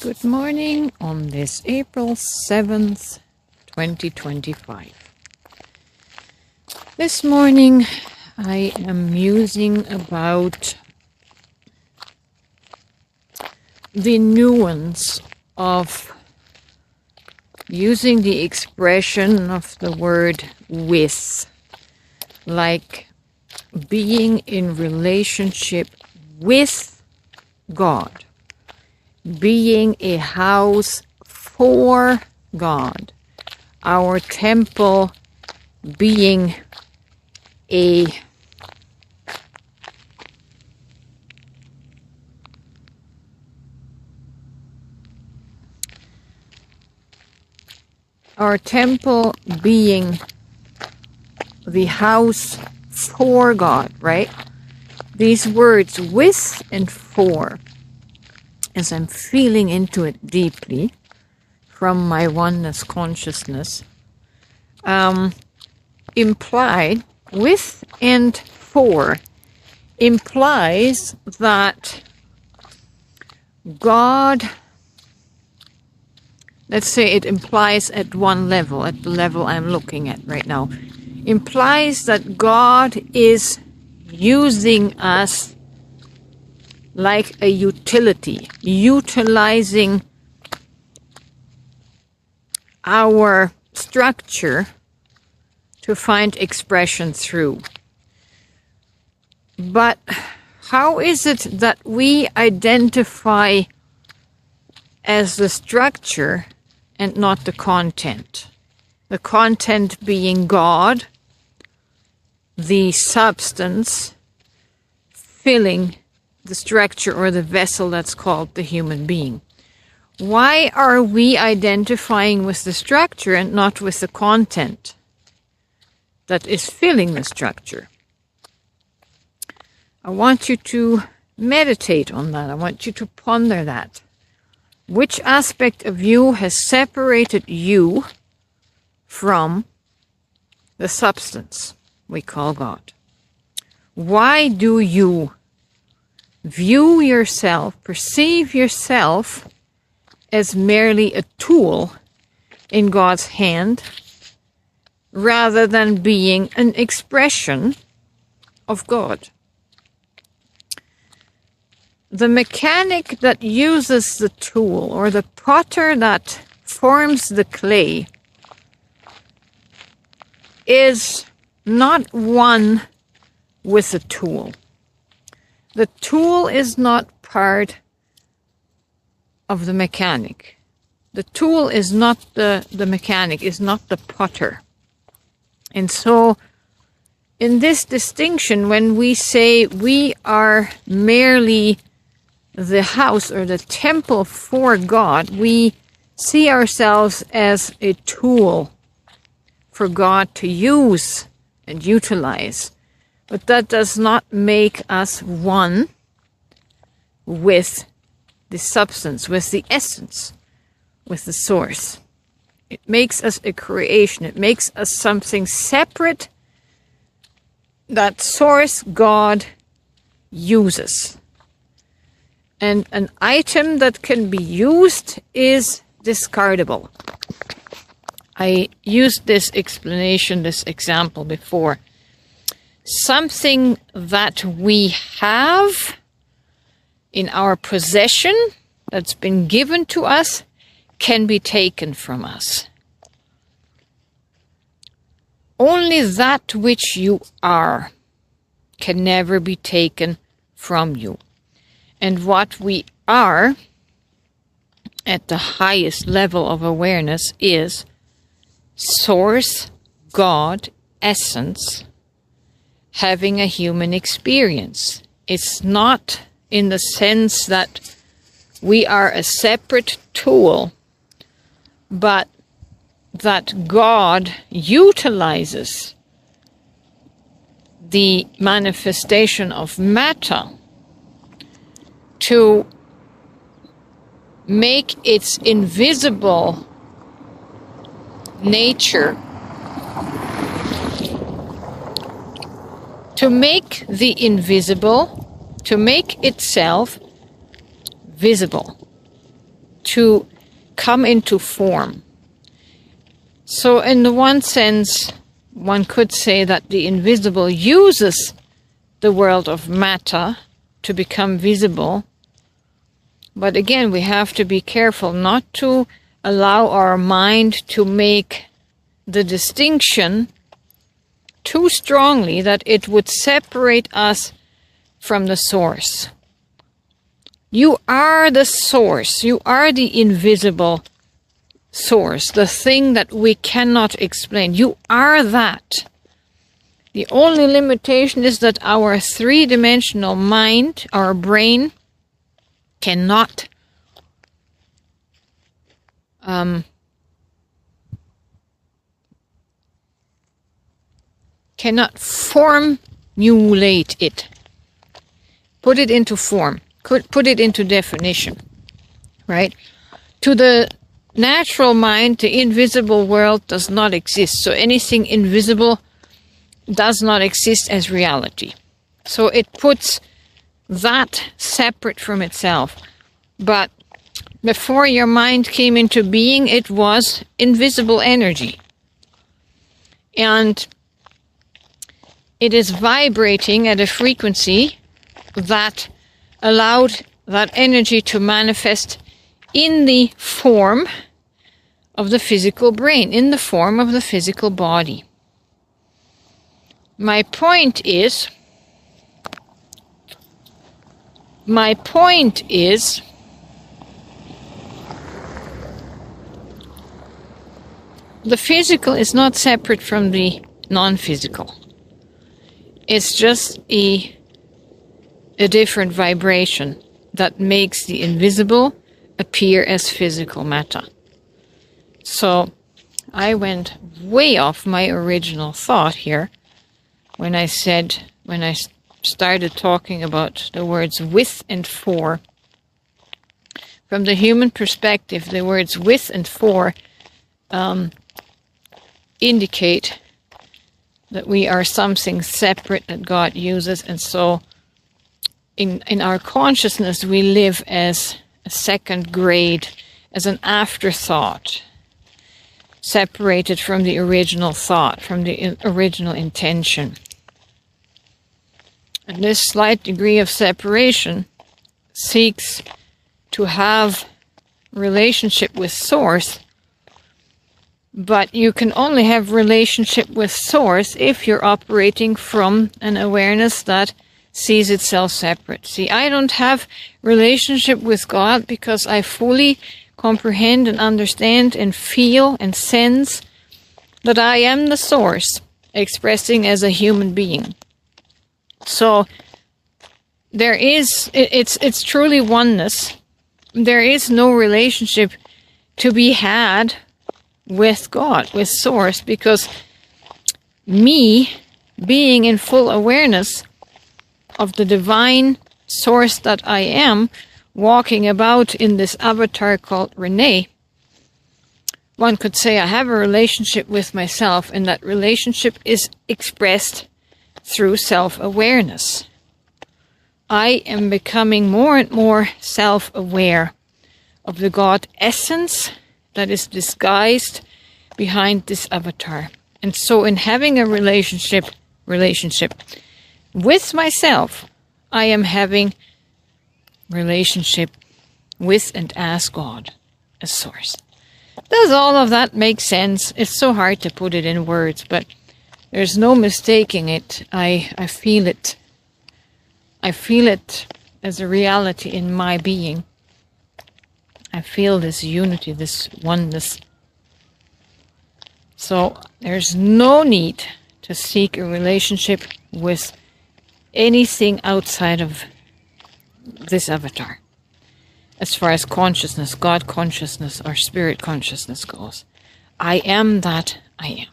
Good morning on this April 7th, 2025. This morning I am musing about the nuance of using the expression of the word with, like being in relationship with God. Being a house for God, our temple being the house for God, right? These words with and for, as I'm feeling into it deeply from my oneness consciousness, imply with and for implies that God, let's say it implies at one level, at the level I'm looking at right now, implies that God is using us like a utility, utilizing our structure to find expression through. But how is it that we identify as the structure and not the content? The content being God, the substance filling the structure or the vessel that's called the human being. Why are we identifying with the structure and not with the content that is filling the structure? I want you to meditate on that. I want you to ponder that. Which aspect of you has separated you from the substance we call God? Why do you view yourself, perceive yourself as merely a tool in God's hand rather than being an expression of God? The mechanic that uses the tool, or the potter that forms the clay, is not one with the tool. The tool is not part of the mechanic. The tool is not the mechanic, is not the potter. And so, in this distinction, when we say we are merely the house or the temple for God, we see ourselves as a tool for God to use and utilize. But that does not make us one with the substance, with the essence, with the source. It makes us a creation. It makes us something separate that source God uses. And an item that can be used is discardable. I used this explanation, this example before. Something that we have in our possession that's been given to us can be taken from us. Only that which you are can never be taken from you. And what we are at the highest level of awareness is Source, God, Essence, having a human experience. It's not in the sense that we are a separate tool, but that God utilizes the manifestation of matter to make its invisible nature, to make the invisible, to make itself visible, to come into form. So in the one sense, one could say that the invisible uses the world of matter to become visible. But again, we have to be careful not to allow our mind to make the distinction too strongly that it would separate us from the source. You are the source. You are the invisible source, the thing that we cannot explain. You are that. The only limitation is that our three-dimensional mind, our brain, cannot formulate it, put it into form, put it into definition, right? To the natural mind, the invisible world does not exist. So anything invisible does not exist as reality. So it puts that separate from itself. But before your mind came into being, it was invisible energy. And it is vibrating at a frequency that allowed that energy to manifest in the form of the physical brain, in the form of the physical body. My point is, the physical is not separate from the non-physical. It's just a different vibration that makes the invisible appear as physical matter. So I went way off my original thought here when I started talking about the words with and for. From the human perspective, the words with and for indicate that we are something separate that God uses, and so in our consciousness we live as a second grade, as an afterthought, separated from the original thought, from the original intention. And this slight degree of separation seeks to have relationship with Source, but you can only have relationship with Source if you're operating from an awareness that sees itself separate. See, I don't have relationship with God because I fully comprehend and understand and feel and sense that I am the Source expressing as a human being. So there is, it's truly oneness. There is no relationship to be had with God, with Source, because me being in full awareness of the divine Source that I am, walking about in this avatar called Renee, one could say I have a relationship with myself, and that relationship is expressed through self-awareness. I am becoming more and more self-aware of the God essence that is disguised behind this avatar. And so in having a relationship with myself, I am having relationship with and as God, as Source. Does all of that make sense? It's so hard to put it in words, but there's no mistaking it. I feel it. I feel it as a reality in my being. I feel this unity, this oneness. So there's no need to seek a relationship with anything outside of this avatar. As far as consciousness, God consciousness, or spirit consciousness goes. I am that I am.